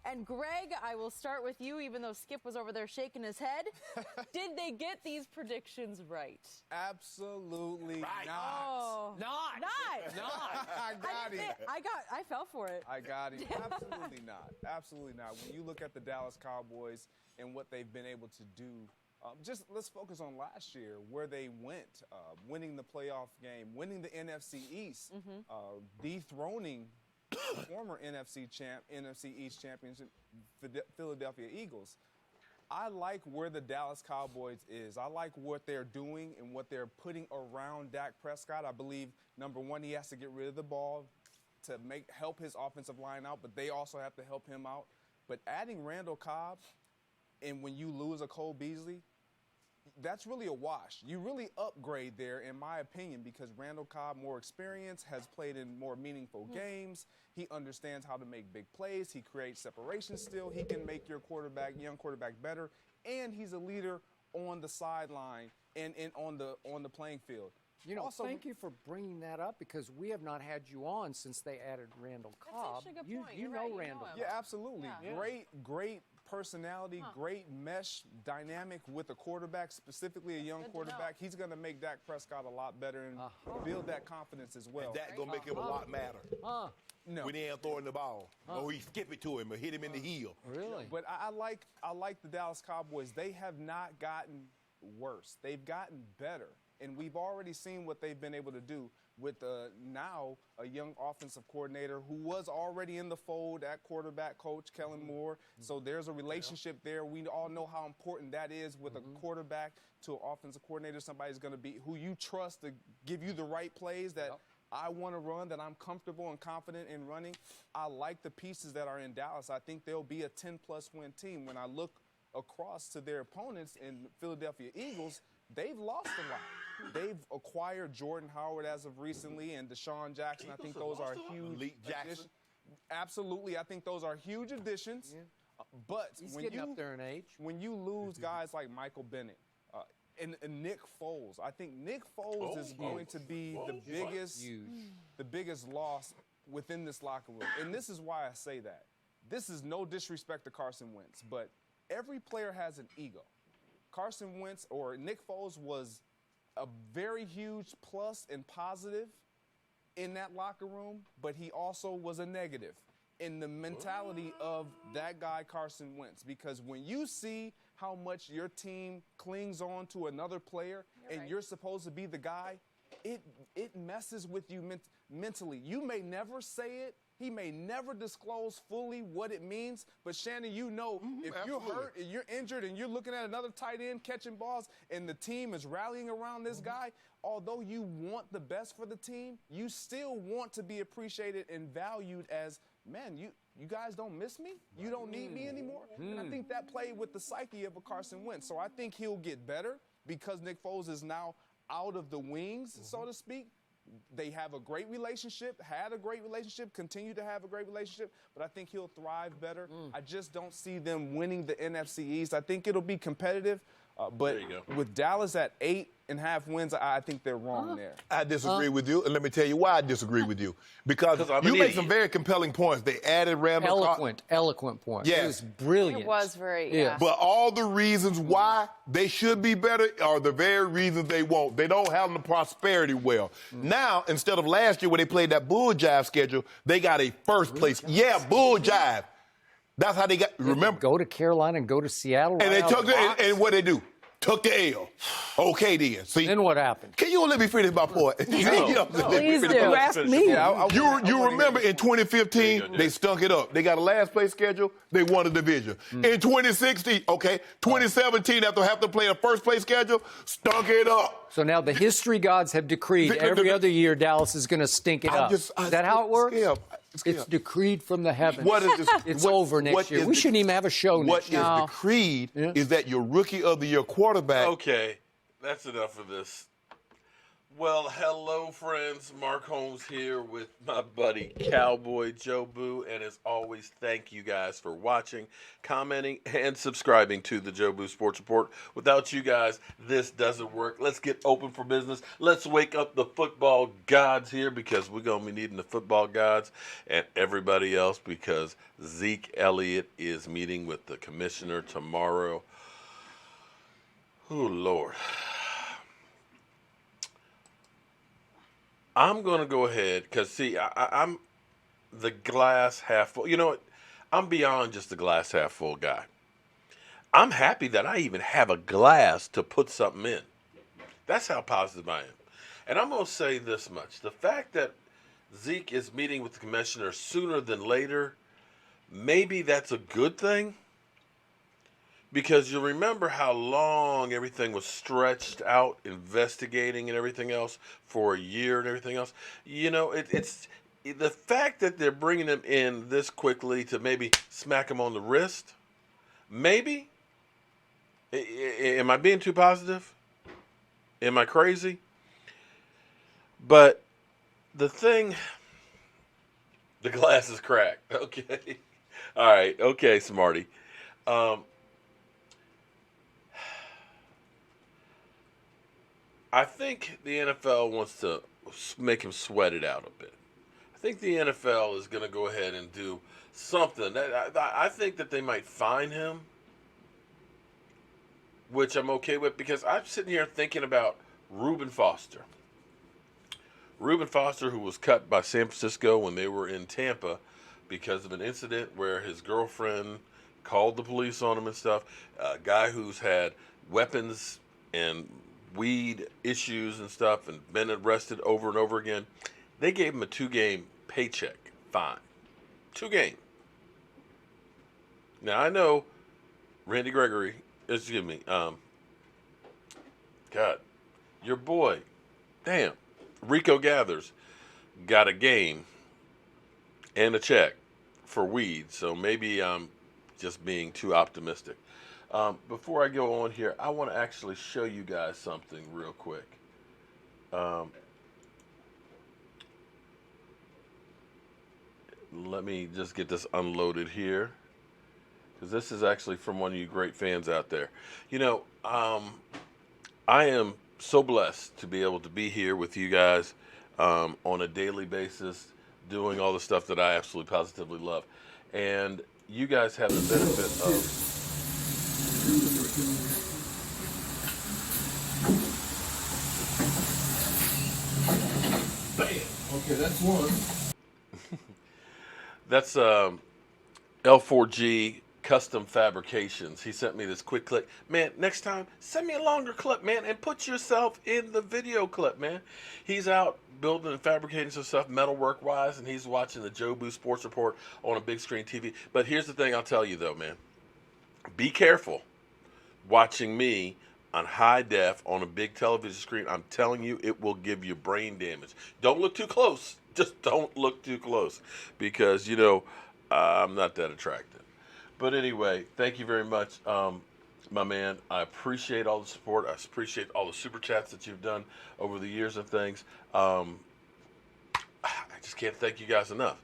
And Greg, I will start with you, even though Skip was over there shaking his head. Did they get these predictions right? Absolutely Right. not. Oh, Not. I got it. I fell for it. I got it. Absolutely not. Absolutely not. When you look at the Dallas Cowboys and what they've been able to do, just let's focus on last year, where they went, winning the playoff game, winning the NFC East, dethroning the former NFC East champions, Philadelphia Eagles. I like where the Dallas Cowboys is. I like what they're doing and what they're putting around Dak Prescott. I believe, number one, he has to get rid of the ball to help his offensive line out, but they also have to help him out. But adding Randall Cobb, and when you lose a Cole Beasley, that's really a wash. You really upgrade there, in my opinion, because Randall Cobb, more experience, has played in more meaningful games. He understands how to make big plays. He creates separation still. He can make your young quarterback better, and he's a leader on the sideline and on the playing field. You know, Also, thank you for bringing that up, because we have not had you on since they added Randall Cobb. That's actually a good point. You You're know right. You Randall know Cobb. him. Yeah, absolutely. Yeah. Great personality, great mesh dynamic with a quarterback, specifically a young quarterback. He's going to make Dak Prescott a lot better and build that confidence as well. And that going to make him a lot madder. No. When he ain't throwing the ball. Or he skip it to him or hit him in the heel. Really? But I like the Dallas Cowboys. They have not gotten worse. They've gotten better. And we've already seen what they've been able to do with now a young offensive coordinator who was already in the fold at quarterback, Coach Kellen Moore. So there's a relationship there. We all know how important that is with a quarterback to an offensive coordinator. Somebody's going to be who you trust to give you the right plays that I want to run, that I'm comfortable and confident in running. I like the pieces that are in Dallas. I think they'll be a 10-plus win team. When I look across to their opponents in Philadelphia Eagles, they've lost a lot. They've acquired Jordan Howard as of recently and Deshaun Jackson. I think those are huge additions. Absolutely. I think those are huge additions. Yeah. But He's getting up there in age. when you lose guys like Michael Bennett and Nick Foles, I think Nick Foles is going to be the biggest loss within this locker room. And this is why I say that. This is no disrespect to Carson Wentz, but every player has an ego. Carson Wentz or Nick Foles was a very huge plus and positive in that locker room, but he also was a negative in the mentality of that guy, Carson Wentz. Because when you see how much your team clings on to another player you're supposed to be the guy, it messes with you mentally. You may never say it. He may never disclose fully what it means, but Shannon, you know, if you're hurt and you're injured and you're looking at another tight end catching balls and the team is rallying around this guy, although you want the best for the team, you still want to be appreciated and valued as, man, you guys don't miss me? You don't need me anymore? And I think that played with the psyche of a Carson Wentz. So I think he'll get better because Nick Foles is now out of the wings, so to speak. They have a great relationship, had a great relationship, continue to have a great relationship, but I think he'll thrive better. I just don't see them winning the NFC East. I think it'll be competitive, but with Dallas at 8.5 wins, I think they're wrong there. I disagree with you, and let me tell you why I disagree with you. Because you made some very compelling points. They added Randall Cobb. Eloquent point. Yes. It was brilliant. It was very, But all the reasons why they should be better are the very reasons they won't. They don't have the prosperity well. Now, instead of last year when they played that bull jive schedule, they got a first place. Bull jive. That's how they got. Remember, Go to Carolina and go to Seattle. and they took and what they do? Took the L. Okay, then. See, Then what happened? can you let me finish my point? Please do. You asked me. You remember in 2015, they stunk it up. They got a last place schedule. They won the division. In 2016, 2017, after having to play a first place schedule, stunk it up. So now the history gods have decreed every other year Dallas is going to stink it up. Is that how it works? It's decreed from the heavens. It's over next year. We shouldn't even have a show next year. What is decreed is that your rookie of the year quarterback. Okay, that's enough of this. Well, hello, friends. fans, Mark Holmes here with my buddy Cowboy Joe Boo, and as always, thank you guys for watching, commenting, and subscribing to the Joe Boo Sports Report. Without you guys, this doesn't work. Let's get open for business. Let's wake up the football gods here, because we're going to be needing the football gods and everybody else, because Zeke Elliott is meeting with the commissioner tomorrow. Oh, Lord. I'm going to go ahead because, see, I'm the glass half full. You know what? I'm beyond just the glass half full guy. I'm happy that I even have a glass to put something in. That's how positive I am. And I'm going to say this much. The fact that Zeke is meeting with the commissioner sooner than later, maybe that's a good thing. Because you remember how long everything was stretched out, investigating and everything else for a year and everything else. You know, it's the fact that they're bringing him in this quickly to maybe smack him on the wrist. Maybe. Am I being too positive? Am I crazy? But the glass is cracked. Okay. All right. Okay, Smarty. I think the NFL wants to make him sweat it out a bit. I think the NFL is going to go ahead and do something. I think that they might fine him, which I'm okay with, because I'm sitting here thinking about Reuben Foster. Reuben Foster, who was cut by San Francisco when they were in Tampa because of an incident where his girlfriend called the police on him and stuff. A guy who's had weapons and weed issues and stuff and been arrested over and over again. They gave him a 2-game paycheck fine. 2-game. Now, I know Randy Gregory, excuse me, God, your boy, damn, Rico Gathers got a game and a check for weed, so maybe I'm just being too optimistic. Before I go on here, I want to actually show you guys something real quick. Let me just get this unloaded here, because this is actually from one of you great fans out there. You know, I am so blessed to be able to be here with you guys on a daily basis, doing all the stuff that I absolutely positively love. And you guys have the benefit of... Okay, that's one. That's L4G Custom Fabrications. He sent me this quick clip. Man, next time, send me a longer clip, man, and put yourself in the video clip, man. He's out building and fabricating some stuff metalwork-wise, and he's watching the Joe Boo Sports Report on a big screen TV. But here's the thing I'll tell you, though, man. Be careful watching me on high def on a big television screen. I'm telling you, it will give you brain damage. Don't look too close. Just don't look too close, because, you know, I'm not that attractive. But anyway, thank you very much, my man. I appreciate all the support. I appreciate all the super chats that you've done over the years and things. I just can't thank you guys enough.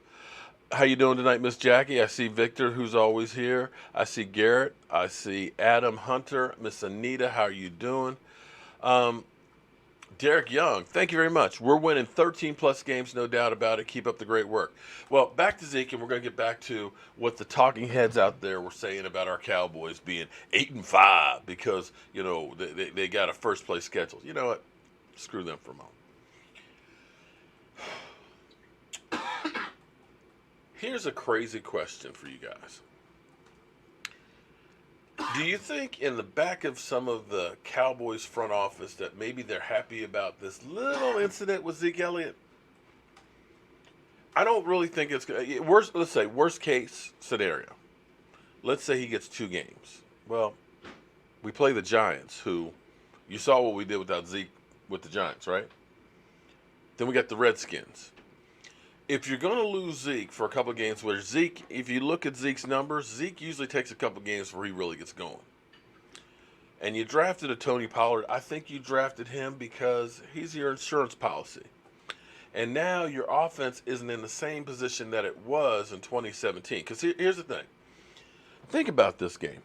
How you doing tonight, Miss Jackie? I see Victor, who's always here. I see Garrett. I see Adam Hunter. Miss Anita, how are you doing? Derek Young, thank you very much. We're winning 13-plus games, no doubt about it. Keep up the great work. Well, back to Zeke, and we're going to get back to what the talking heads out there were saying about our Cowboys being 8-5 because, you know, they got a first-place schedule. You know what? Screw them for a moment. Here's a crazy question for you guys. Do you think in the back of some of the Cowboys front office that maybe they're happy about this little incident with Zeke Elliott? I don't really think it's good. Let's say worst case scenario. Let's say he gets 2 games. Well, we play the Giants, who you saw what we did without Zeke with the Giants, right? Then we got the Redskins. If you're going to lose Zeke for a couple of games, where Zeke, if you look at Zeke's numbers, Zeke usually takes a couple of games where he really gets going. And you drafted a Tony Pollard. I think you drafted him because he's your insurance policy. And now your offense isn't in the same position that it was in 2017. Because here's the thing. Think about this game.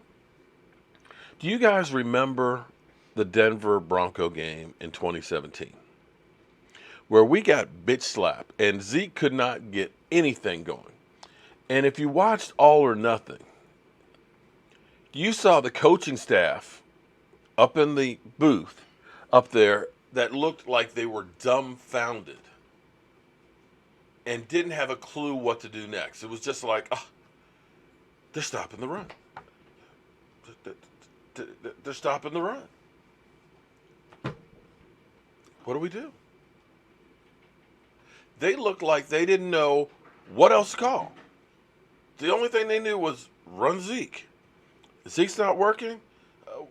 Do you guys remember the Denver Bronco game in 2017? Where we got bitch slapped and Zeke could not get anything going. And if you watched All or Nothing, you saw the coaching staff up in the booth up there that looked like they were dumbfounded and didn't have a clue what to do next. It was just like, oh, they're stopping the run. They're stopping the run. What do we do? They looked like they didn't know what else to call. The only thing they knew was run Zeke. Zeke's not working.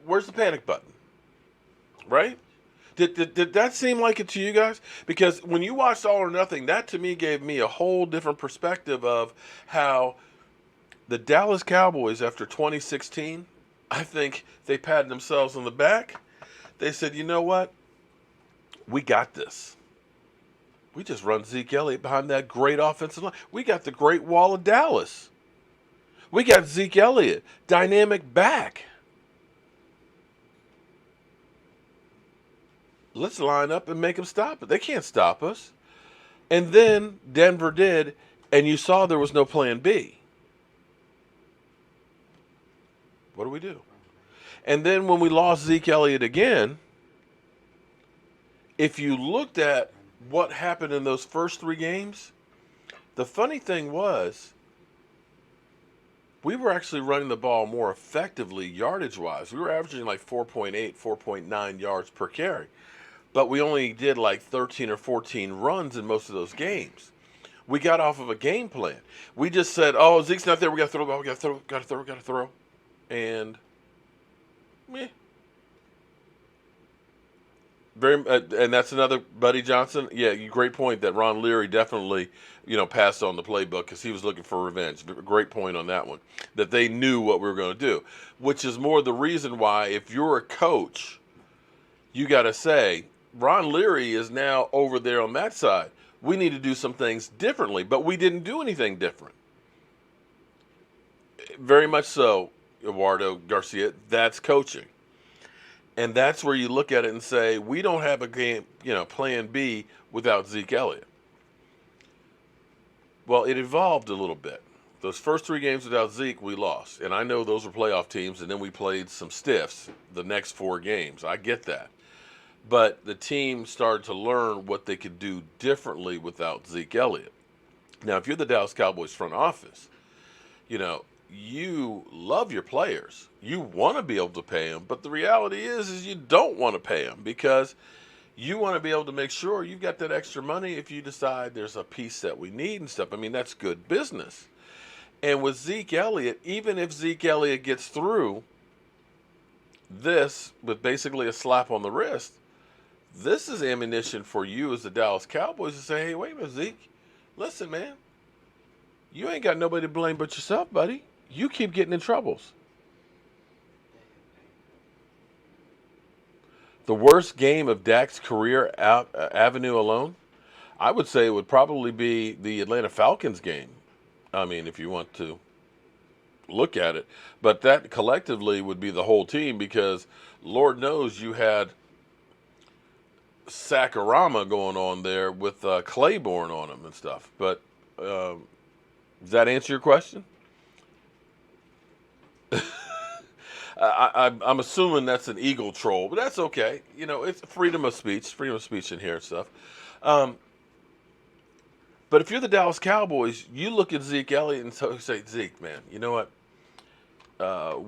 Where's the panic button? Right? Did that seem like it to you guys? Because when you watched All or Nothing, that to me gave me a whole different perspective of how the Dallas Cowboys after 2016, I think they patted themselves on the back. They said, you know what? We got this. We just run Zeke Elliott behind that great offensive line. We got the Great Wall of Dallas. We got Zeke Elliott, dynamic back. Let's line up and make them stop it. They can't stop us. And then Denver did, and you saw there was no plan B. What do we do? And then when we lost Zeke Elliott again, if you looked at what happened in those first 3 games, the funny thing was we were actually running the ball more effectively yardage-wise. We were averaging like 4.8, 4.9 yards per carry. But we only did like 13 or 14 runs in most of those games. We got off of a game plan. We just said, oh, Zeke's not there. We got to throw the ball. We got to throw. And, meh. And that's another Buddy Johnson. Yeah, great point that Ron Leary definitely, passed on the playbook because he was looking for revenge. Great point on that one. That they knew what we were going to do, which is more the reason why if you're a coach, you got to say, Ron Leary is now over there on that side. We need to do some things differently, but we didn't do anything different. Very much so, Eduardo Garcia, that's coaching. And that's where you look at it and say, we don't have a game, plan B without Zeke Elliott. Well, it evolved a little bit. Those first 3 games without Zeke, we lost. And I know those were playoff teams, and then we played some stiffs the next 4 games. I get that. But the team started to learn what they could do differently without Zeke Elliott. Now, if you're the Dallas Cowboys front office, you love your players. You want to be able to pay them, but the reality is you don't want to pay them because you want to be able to make sure you've got that extra money if you decide there's a piece that we need and stuff. I mean, that's good business. And with Zeke Elliott, even if Zeke Elliott gets through this with basically a slap on the wrist, this is ammunition for you as the Dallas Cowboys to say, hey, wait a minute, Zeke, listen, man, you ain't got nobody to blame but yourself, buddy. You keep getting in troubles. The worst game of Dak's career avenue alone, I would say it would probably be the Atlanta Falcons game. I mean, if you want to look at it. But that collectively would be the whole team because Lord knows you had Sakurama going on there with Claiborne on him and stuff. But does that answer your question? I'm assuming that's an Eagle troll, but that's okay. It's freedom of speech in here and stuff. But if you're the Dallas Cowboys, you look at Zeke Elliott and say, Zeke, man, you know what?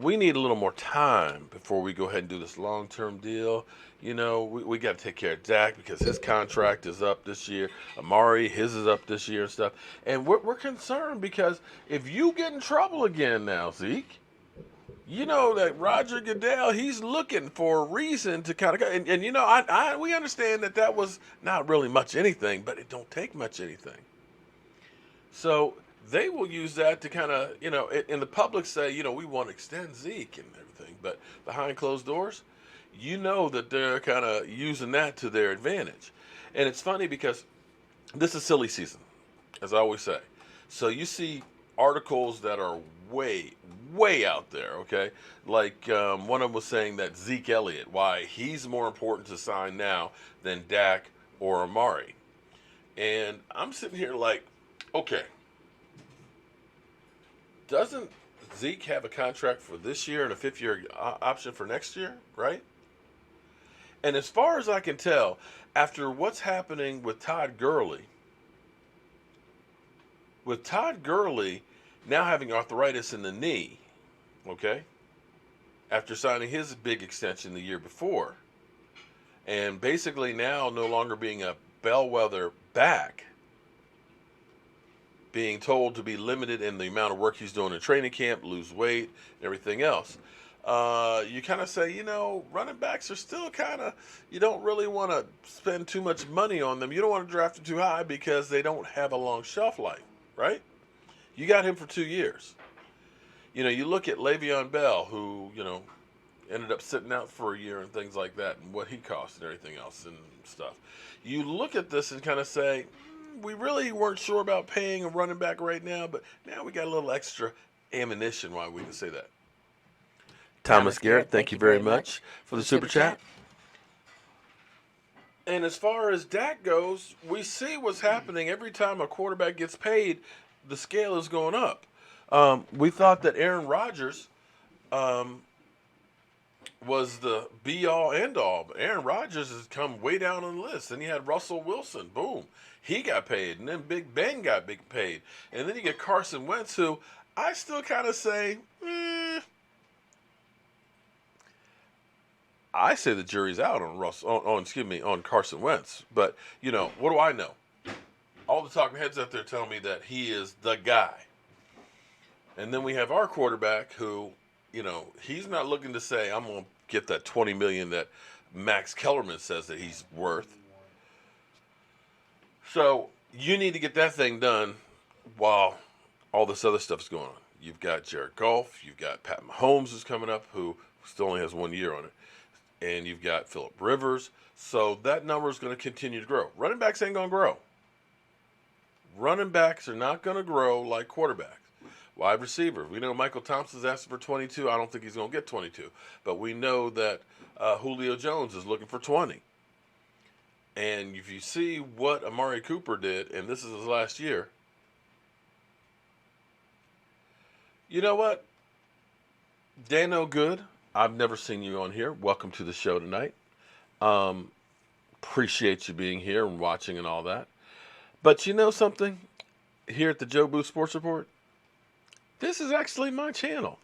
We need a little more time before we go ahead and do this long-term deal. We got to take care of Dak because his contract is up this year. Amari, his is up this year and stuff. And we're concerned because if you get in trouble again now, Zeke, that Roger Goodell, he's looking for a reason to kind of – and we understand that was not really much anything, but it don't take much anything. So they will use that to kind of, and the public say, we want to extend Zeke and everything. But behind closed doors, that they're kind of using that to their advantage. And it's funny because this is silly season, as I always say. So you see articles that are way, way out there, okay? Like one of them was saying that Zeke Elliott, why he's more important to sign now than Dak or Amari. And I'm sitting here like, okay, doesn't Zeke have a contract for this year and a 5th-year option for next year, right? And as far as I can tell, after what's happening with Todd Gurley now having arthritis in the knee, okay, after signing his big extension the year before, and basically now no longer being a bellwether back, being told to be limited in the amount of work he's doing in training camp, lose weight, and everything else. You kind of say, running backs are still kind of, you don't really want to spend too much money on them. You don't want to draft them too high because they don't have a long shelf life, right? You got him for 2 years. You look at Le'Veon Bell, who, ended up sitting out for a year and things like that, and what he cost and everything else and stuff. You look at this and kind of say, we really weren't sure about paying a running back right now, but now we got a little extra ammunition why we can say that. Thomas Garrett, thank you very much for the super chat. And as far as Dak goes, we see what's happening every time a quarterback gets paid, the scale is going up. We thought that Aaron Rodgers was the be-all, end-all. But Aaron Rodgers has come way down on the list. Then you had Russell Wilson. Boom. He got paid. And then Big Ben got big paid. And then you get Carson Wentz, who I still kind of say, I say the jury's out on on Carson Wentz. But, what do I know? All the talking heads out there tell me that he is the guy. And then we have our quarterback who, he's not looking to say, I'm going to get that $20 million that Max Kellerman says that he's worth. So you need to get that thing done while all this other stuff's going on. You've got Jared Goff. You've got Pat Mahomes who's coming up, who still only has 1 year on it. And you've got Phillip Rivers. So that number is going to continue to grow. Running backs ain't going to grow. Running backs are not going to grow like quarterbacks. Wide receiver. We know Michael Thompson's asking for 22. I don't think he's going to get 22. But we know that Julio Jones is looking for 20. And if you see what Amari Cooper did, and this is his last year, you know what? Dano Good, I've never seen you on here. Welcome to the show tonight. Appreciate you being here and watching and all that. But you know something? Here at the Joe Booth Sports Report, this is actually my channel.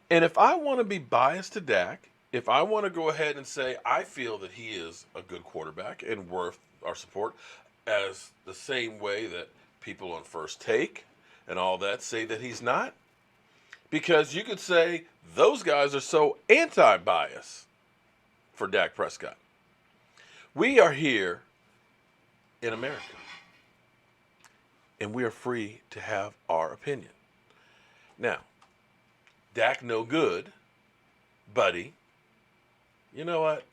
And if I want to be biased to Dak, if I want to go ahead and say I feel that he is a good quarterback and worth our support, as the same way that people on First Take and all that say that he's not, because you could say those guys are so anti-bias for Dak Prescott. We are here in America, and we are free to have our opinion. Now, Dak no good, buddy, you know what?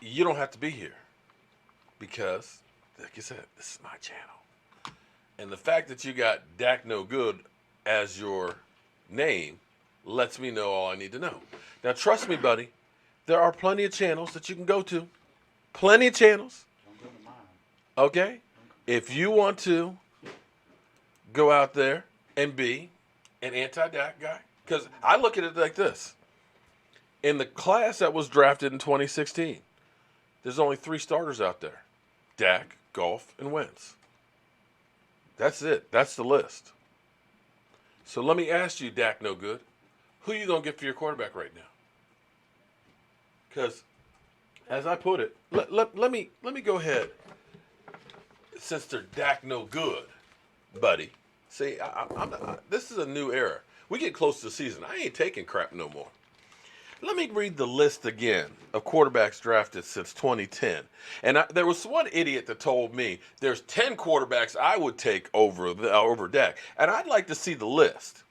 You don't have to be here because, like you said, this is my channel. And the fact that you got Dak no good as your name lets me know all I need to know. Now, trust me, buddy, there are plenty of channels that you can go to. Plenty of channels. Okay? If you want to go out there and be an anti-Dak guy, because I look at it like this. In the class that was drafted in 2016, there's only 3 starters out there. Dak, Goff, and Wentz. That's it. That's the list. So let me ask you, Dak no good, who you going to get for your quarterback right now? Because, as I put it, let me go ahead. Since they're Dak no good, buddy. See, this is a new era. We get close to the season. I ain't taking crap no more. Let me read the list again of quarterbacks drafted since 2010. And there was one idiot that told me there's 10 quarterbacks I would take over Dak. And I'd like to see the list.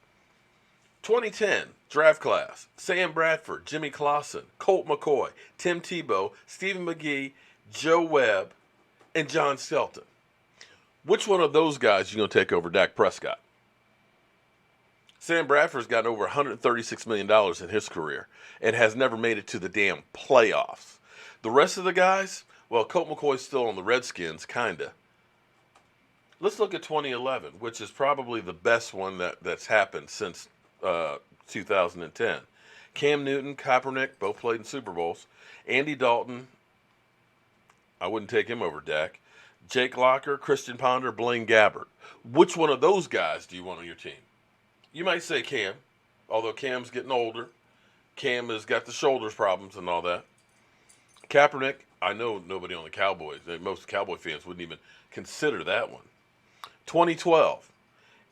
2010 draft class: Sam Bradford, Jimmy Clausen, Colt McCoy, Tim Tebow, Stephen McGee, Joe Webb, and John Skelton. Which one of those guys are you going to take over Dak Prescott? Sam Bradford's gotten over $136 million in his career and has never made it to the damn playoffs. The rest of the guys, well, Colt McCoy's still on the Redskins, kind of. Let's look at 2011, which is probably the best one that's happened since 2010. Cam Newton, Kaepernick, both played in Super Bowls. Andy Dalton, I wouldn't take him over Dak. Jake Locker, Christian Ponder, Blaine Gabbert. Which one of those guys do you want on your team? You might say Cam, although Cam's getting older. Cam has got the shoulders problems and all that. Kaepernick, I know nobody on the Cowboys, most Cowboy fans wouldn't even consider that one. 2012,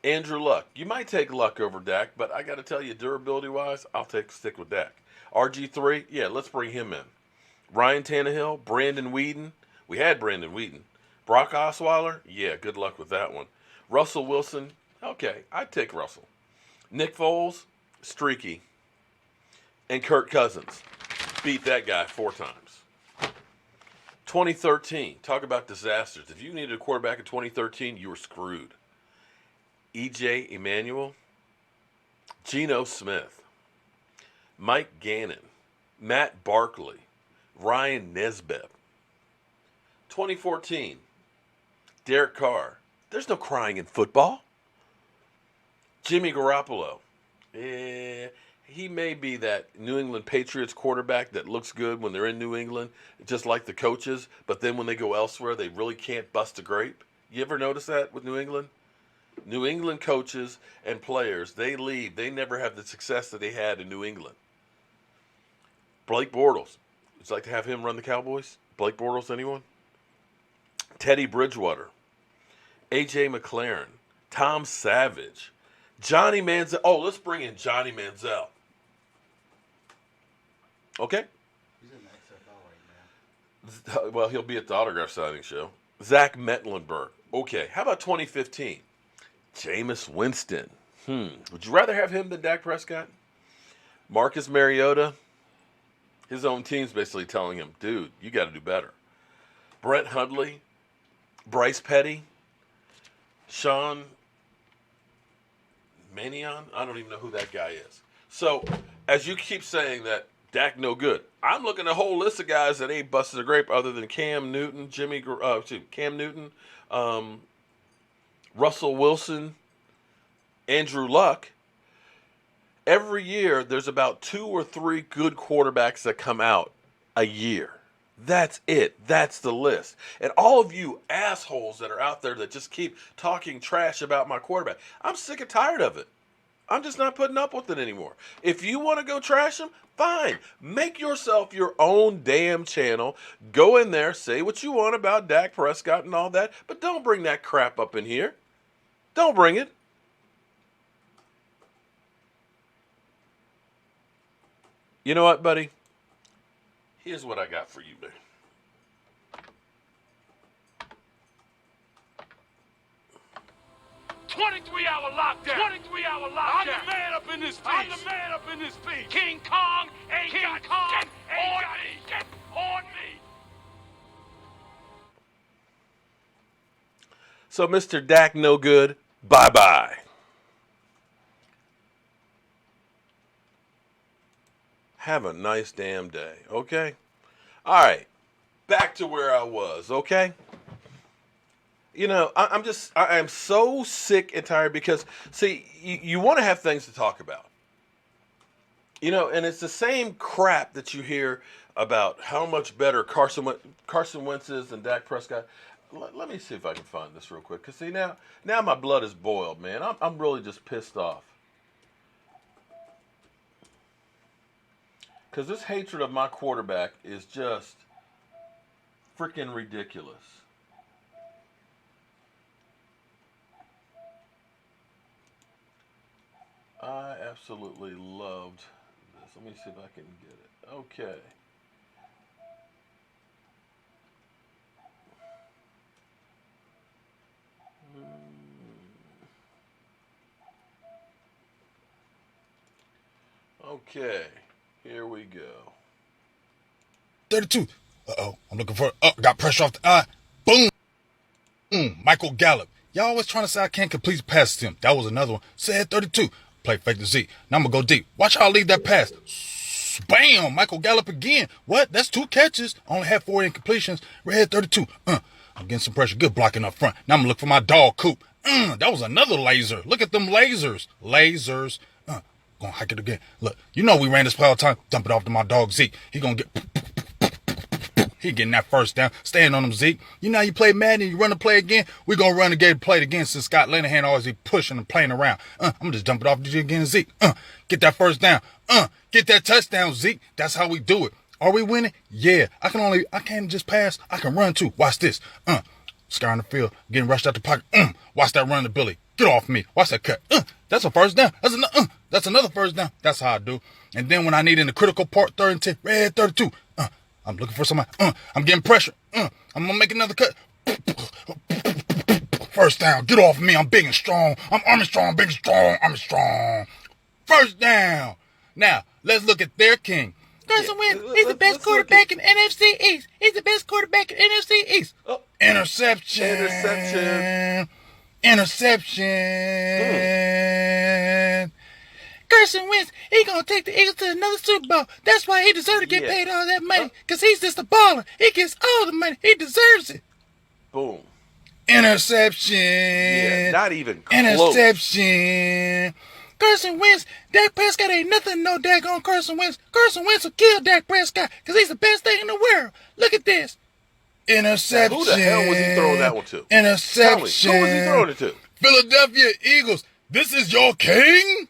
Andrew Luck. You might take Luck over Dak, but I got to tell you, durability-wise, I'll stick with Dak. RG3, yeah, let's bring him in. Ryan Tannehill, Brandon Weeden. We had Brandon Weeden. Brock Osweiler, yeah, good luck with that one. Russell Wilson, okay, I'd take Russell. Nick Foles, streaky. And Kirk Cousins, beat that guy 4 times. 2013, talk about disasters. If you needed a quarterback in 2013, you were screwed. E.J. Emanuel, Geno Smith, Mike Gannon, Matt Barkley, Ryan Nesbitt. 2014, Derek Carr. There's no crying in football. Jimmy Garoppolo. He may be that New England Patriots quarterback that looks good when they're in New England, just like the coaches, but then when they go elsewhere, they really can't bust a grape. You ever notice that with New England? New England coaches and players, they leave. They never have the success that they had in New England. Blake Bortles. Would you like to have him run the Cowboys? Blake Bortles, anyone? Teddy Bridgewater. A.J. McLaren. Tom Savage. Johnny Manziel. Oh, let's bring in Johnny Manziel. Okay? He's in the XFL right now. Well, he'll be at the autograph signing show. Zach Mecklenburg. Okay, how about 2015? Jameis Winston. Would you rather have him than Dak Prescott? Marcus Mariota. His own team's basically telling him, dude, you got to do better. Brett Hundley. Bryce Petty. Sean Manion. I don't even know who that guy is. So, as you keep saying that Dak no good, I'm looking at a whole list of guys that ain't busted a grape other than Cam Newton, Russell Wilson, Andrew Luck. Every year, there's about 2 or 3 good quarterbacks that come out a year. That's it. That's the list. And all of you assholes that are out there that just keep talking trash about my quarterback, I'm sick and tired of it. I'm just not putting up with it anymore. If you want to go trash him, fine. Make yourself your own damn channel. Go in there, say what you want about Dak Prescott and all that, but don't bring that crap up in here. Don't bring it. You know what, buddy? Here's what I got for you, man. "23-hour lockdown. 23-hour lockdown. I'm the man up in this piece. I'm the man up in this piece. King Kong ain't got shit on me. So, Mr. Dak no good, bye-bye. Have a nice damn day, okay? All right, back to where I was, okay? You know, I am so sick and tired because, see, you want to have things to talk about. You know, and it's the same crap that you hear about how much better Carson Wentz is than Dak Prescott. Let me see if I can find this real quick. Because, see, now my blood is boiled, man. I'm really just pissed off. Because this hatred of my quarterback is just freaking ridiculous. I absolutely loved this. Let me see if I can get it. Okay. Okay. Here we go. 32. Uh-oh. I'm looking for got pressure off the eye. Boom. Michael Gallup. Y'all always trying to say I can't complete the pass to him. That was another one. Said 32. Play fake to Zeke. Now I'm going to go deep. Watch how I lead that pass. Bam! Michael Gallup again. What? That's 2 catches. Only had 4 incompletions. Red 32. I'm getting some pressure. Good blocking up front. Now I'm going to look for my dog, Coop. That was another laser. Look at them lasers. Lasers. Gonna hike it again. Look, you know we ran this play all the time. Dump it off to my dog, Zeke. He gonna get... He getting that first down. Staying on him, Zeke. You know how you play Madden and you run the play again? We gonna run the game play again since Scott Linehan always be pushing and playing around. I'm gonna just dump it off to you again, Zeke. Get that first down. Get that touchdown, Zeke. That's how we do it. Are we winning? Yeah. I can't just pass. I can run too. Watch this. Scouring the field. Getting rushed out the pocket. Watch that run to Billy. Get off me. Watch that cut. That's a first down. That's another first down. That's how I do. And then when I need in the critical part, 3rd and 10, red 32. I'm looking for somebody. I'm getting pressure. I'm going to make another cut. First down. Get off me. I'm big and strong. I'm army strong, big and strong. I'm strong. First down. Now, let's look at their king. Carson Wentz, he's the best quarterback in NFC East. He's the best quarterback in NFC East. Interception. Carson Wentz, he gonna take the Eagles to another Super Bowl. That's why he deserves to get paid all that money. Because he's just a baller. He gets all the money. He deserves it. Boom. Interception. Yeah, not even close. Interception. Carson Wentz, Dak Prescott ain't nothing no daggone Carson Wentz. Carson Wentz will kill Dak Prescott because he's the best thing in the world. Look at this. Interception. Now, who the hell was he throwing that one to? Interception. Who was he throwing it to? Philadelphia Eagles, this is your king?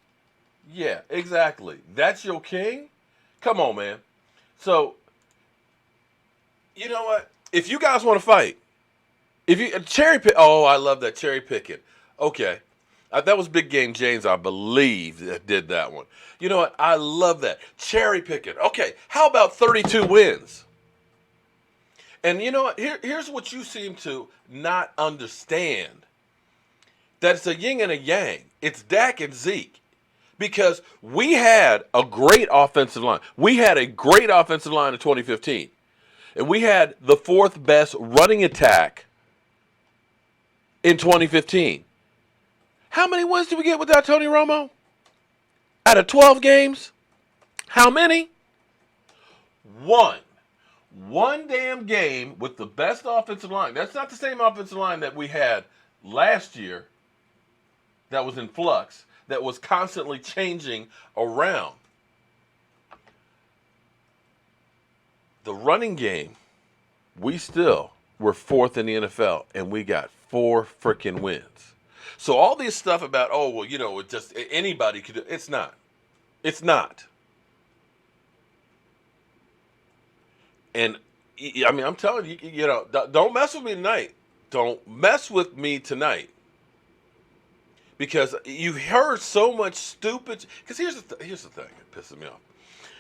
Yeah, exactly. That's your king? Come on, man. So, you know what? If you guys want to fight, if you cherry pick, oh, I love that cherry picking. Okay. That was Big Game James, I believe, that did that one. You know what? I love that. Cherry picking. Okay, how about 32 wins? And you know what? Here's what you seem to not understand. That it's a yin and a yang. It's Dak and Zeke. Because we had a great offensive line. We had a great offensive line in 2015. And we had the 4th best running attack in 2015. How many wins did we get without Tony Romo? Out of 12 games? How many? 1. 1 damn game with the best offensive line. That's not the same offensive line that we had last year that was in flux, that was constantly changing around. The running game, we still were 4th in the NFL, and we got 4 freaking wins. So all this stuff about, oh, well, you know, it just anybody could do, it's not. It's not. And, I mean, I'm telling you, you know, don't mess with me tonight. Don't mess with me tonight. Because you heard so much stupid, because here's the thing that pisses me off,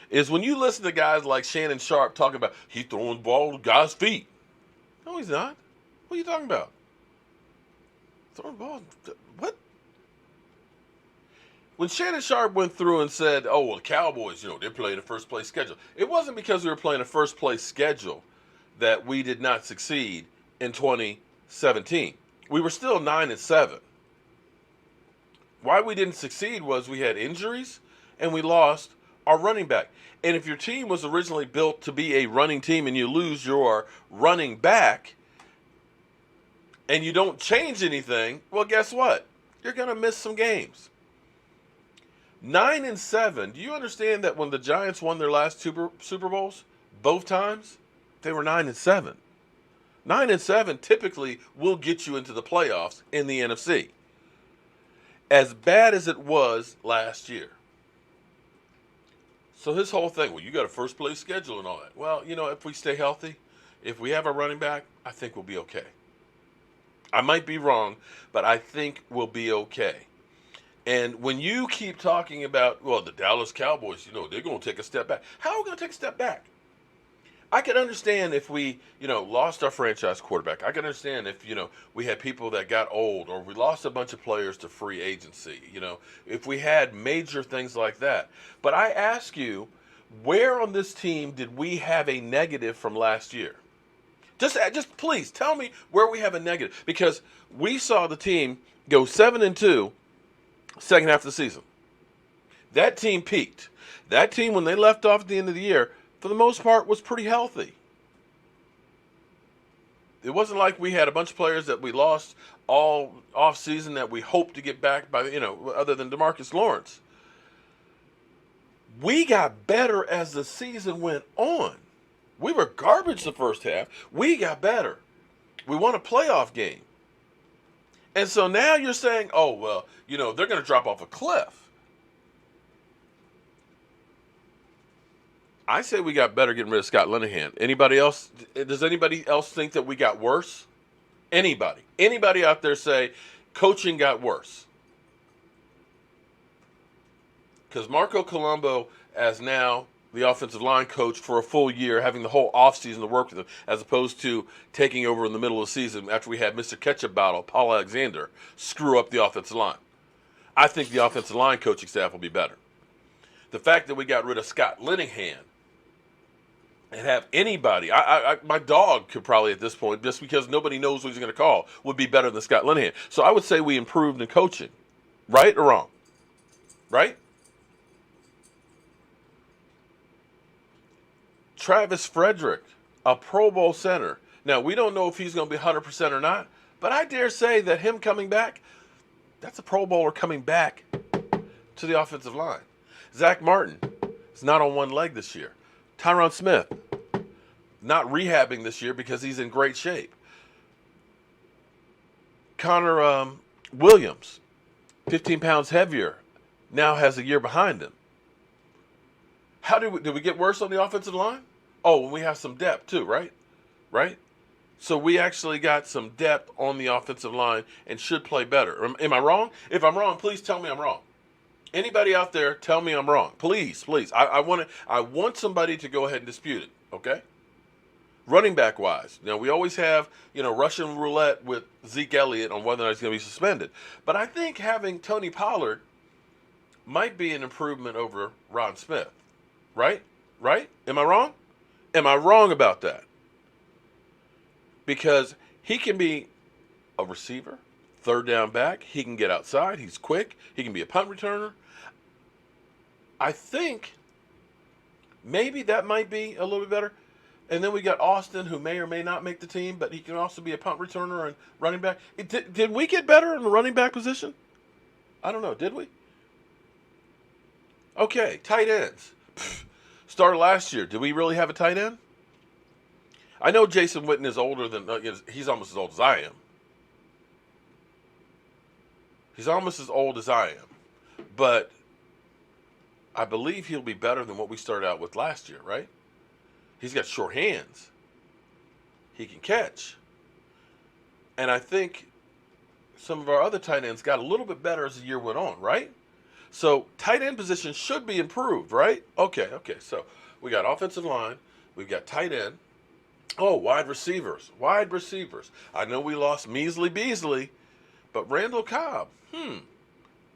is when you listen to guys like Shannon Sharp talking about, he's throwing the ball at guys' feet. No, he's not. What are you talking about? Throwing the ball, what? When Shannon Sharp went through and said, oh, well, the Cowboys, you know, they're playing a first-place schedule. It wasn't because we were playing a first-place schedule that we did not succeed in 2017. We were still 9-7. Why we didn't succeed was we had injuries and we lost our running back. And if your team was originally built to be a running team and you lose your running back and you don't change anything, well, guess what? You're going to miss some games. 9-7. Do you understand that when the Giants won their last Super Bowls, both times, they were 9-7. 9-7 typically will get you into the playoffs in the NFC. As bad as it was last year. So his whole thing, well, you got a first place schedule and all that. Well, you know, if we stay healthy, if we have a running back, I think we'll be okay. I might be wrong, but I think we'll be okay. And when you keep talking about, well, the Dallas Cowboys, you know, they're going to take a step back. How are we going to take a step back? I could understand if we, you know, lost our franchise quarterback. I could understand if, you know, we had people that got old or we lost a bunch of players to free agency, you know, if we had major things like that. But I ask you, where on this team did we have a negative from last year? Just please tell me where we have a negative, because we saw the team go 7-2 second half of the season. That team peaked. That team, when they left off at the end of the year, for the most part, was pretty healthy. It wasn't like we had a bunch of players that we lost all off season that we hope to get back by, other than DeMarcus Lawrence. We got better as the season went on. We were garbage the first half. We got better. We won a playoff game. And so now you're saying, oh, well, they're going to drop off a cliff. I say we got better getting rid of Scott Linehan. Anybody else? Does anybody else think that we got worse? Anybody? Anybody out there say coaching got worse? Because Marco Colombo, as now the offensive line coach for a full year, having the whole offseason to work with him, as opposed to taking over in the middle of the season after we had Mr. Ketchup Bottle, Paul Alexander, screw up the offensive line. I think the offensive line coaching staff will be better. The fact that we got rid of Scott Linehan and have anybody, my dog could probably at this point, just because nobody knows what he's going to call, would be better than Scott Linehan. So I would say we improved in coaching. Right or wrong? Right? Travis Frederick, a Pro Bowl center. Now, we don't know if he's going to be 100% or not, but I dare say that him coming back, that's a Pro Bowler coming back to the offensive line. Zach Martin is not on one leg this year. Tyron Smith, not rehabbing this year because he's in great shape. Connor Williams, 15 pounds heavier, now has a year behind him. How did we get worse on the offensive line? Oh, and we have some depth too, right? Right? So we actually got some depth on the offensive line and should play better. Am I wrong? If I'm wrong, please tell me I'm wrong. Anybody out there, tell me I'm wrong. Please, please. I want somebody to go ahead and dispute it, okay? Running back wise. Now, we always have, Russian roulette with Zeke Elliott on whether or not he's going to be suspended. But I think having Tony Pollard might be an improvement over Ron Smith. Right? Right? Am I wrong? Am I wrong about that? Because he can be a receiver, third down back. He can get outside. He's quick. He can be a punt returner. I think maybe that might be a little bit better. And then we got Austin, who may or may not make the team, but he can also be a punt returner and running back. Did we get better in the running back position? I don't know. Did we? Okay, tight ends. Started last year. Did we really have a tight end? I know Jason Witten is older than, he's almost as old as I am. He's almost as old as I am. But I believe he'll be better than what we started out with last year, right? He's got short hands. He can catch. And I think some of our other tight ends got a little bit better as the year went on, right? So tight end position should be improved, right? Okay. So we got offensive line. We've got tight end. Oh, wide receivers. I know we lost Measly Beasley, but Randall Cobb,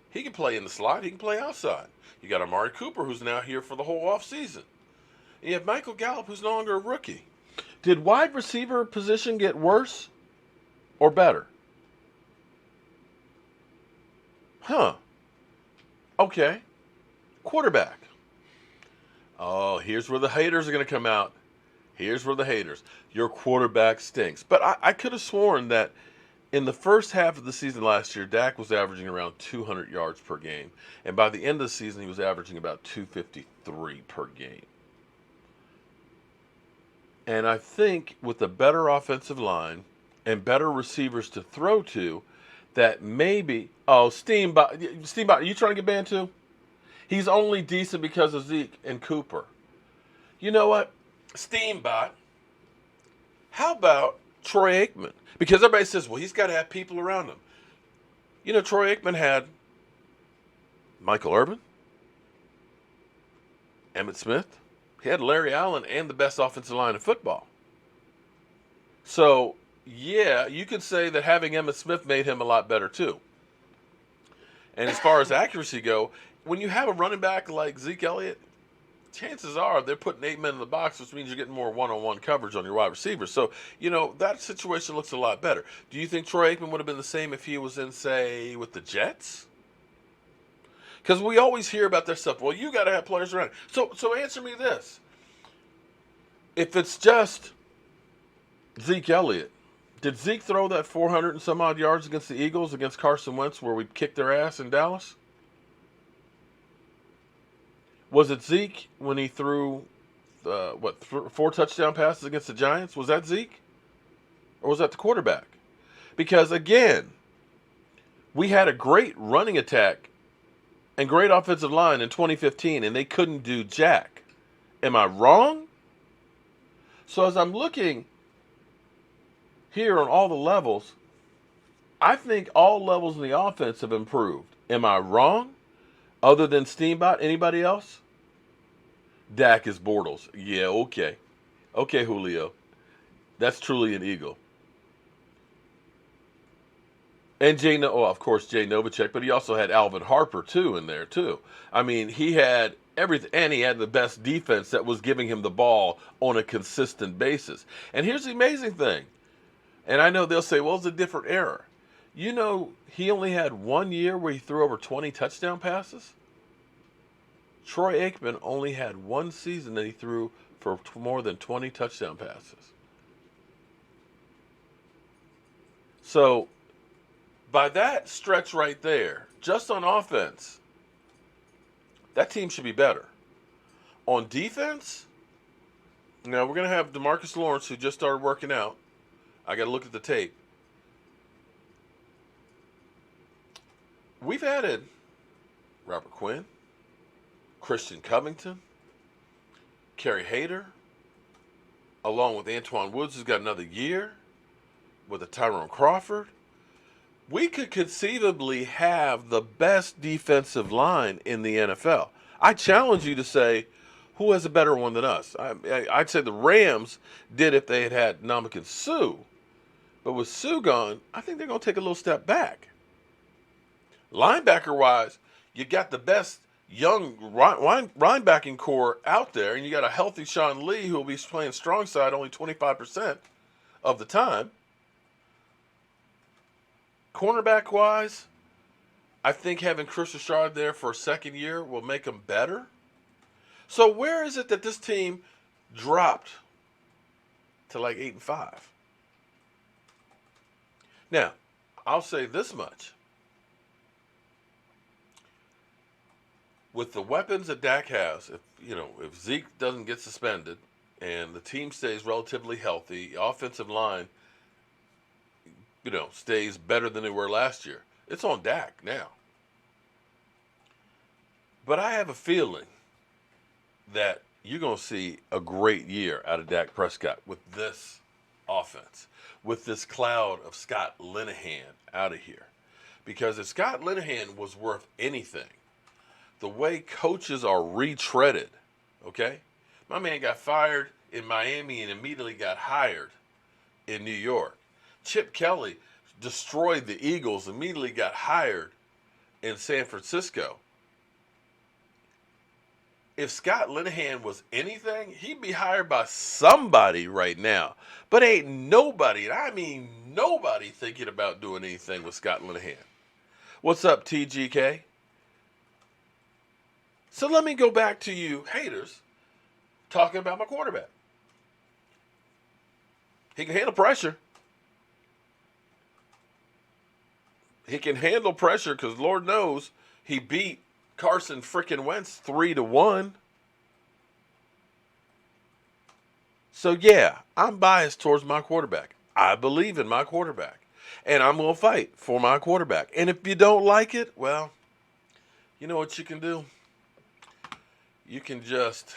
he can play in the slot. He can play outside. You got Amari Cooper, who's now here for the whole offseason. You have Michael Gallup, who's no longer a rookie. Did wide receiver position get worse or better? Okay. Quarterback. Oh, here's where the haters are going to come out. Your quarterback stinks. But I could have sworn that in the first half of the season last year, Dak was averaging around 200 yards per game. And by the end of the season, he was averaging about 253 per game. And I think with a better offensive line and better receivers to throw to, that maybe, Steamboat, are you trying to get banned too? He's only decent because of Zeke and Cooper. You know what? Steamboat, how about Troy Aikman? Because everybody says, well, he's got to have people around him. Troy Aikman had Michael Irvin, Emmitt Smith. He had Larry Allen and the best offensive line in football. So, yeah, you could say that having Emmitt Smith made him a lot better too. And as far as accuracy go, when you have a running back like Zeke Elliott, chances are they're putting 8 men in the box, which means you're getting more one-on-one coverage on your wide receivers. So, that situation looks a lot better. Do you think Troy Aikman would have been the same if he was in, say, with the Jets? Because we always hear about their stuff. Well, you got to have players around. So answer me this. If it's just Zeke Elliott, did Zeke throw that 400 and some odd yards against the Eagles, against Carson Wentz, where we kicked their ass in Dallas? Was it Zeke when he threw, 4 touchdown passes against the Giants? Was that Zeke? Or was that the quarterback? Because, again, we had a great running attack and great offensive line in 2015, and they couldn't do jack. Am I wrong? So as I'm looking here on all the levels, I think all levels in the offense have improved. Am I wrong? Other than Steamboat, anybody else? Dak is Bortles. Yeah, okay. Okay, Julio. That's truly an Eagle. And of course, Jay Novacek, but he also had Alvin Harper, too, in there, too. I mean, he had everything, and he had the best defense that was giving him the ball on a consistent basis. And here's the amazing thing. And I know they'll say, well, it's a different era. He only had 1 year where he threw over 20 touchdown passes? Troy Aikman only had 1 season that he threw for more than 20 touchdown passes. So, by that stretch right there, just on offense, that team should be better. On defense, now we're going to have DeMarcus Lawrence, who just started working out. I got to look at the tape. We've added Robert Quinn, Christian Covington, Kerry Hayter, along with Antoine Woods, who's got another year, with a Tyrone Crawford. We could conceivably have the best defensive line in the NFL. I challenge you to say, who has a better one than us? I'd say the Rams did if they had Ndamukong Suh. But with Suh gone, I think they're going to take a little step back. Linebacker-wise, you got the best young linebacking core out there, and you got a healthy Sean Lee who will be playing strong side only 25% of the time. Cornerback-wise, I think having Chris Richard there for a second year will make him better. So where is it that this team dropped to like 8-5? Now, I'll say this much. With the weapons that Dak has, if Zeke doesn't get suspended and the team stays relatively healthy, the offensive line stays better than they were last year. It's on Dak now. But I have a feeling that you're going to see a great year out of Dak Prescott with this offense, with this cloud of Scott Linehan out of here. Because if Scott Linehan was worth anything, the way coaches are retreaded, okay? My man got fired in Miami and immediately got hired in New York. Chip Kelly destroyed the Eagles, immediately got hired in San Francisco. If Scott Linehan was anything, he'd be hired by somebody right now. But ain't nobody, and I mean nobody, thinking about doing anything with Scott Linehan. What's up, TGK? So let me go back to you haters talking about my quarterback. He can handle pressure. He can handle pressure because Lord knows he beat Carson frickin' Wentz 3-1. So yeah, I'm biased towards my quarterback. I believe in my quarterback. And I'm going to fight for my quarterback. And if you don't like it, well, you know what you can do? You can just...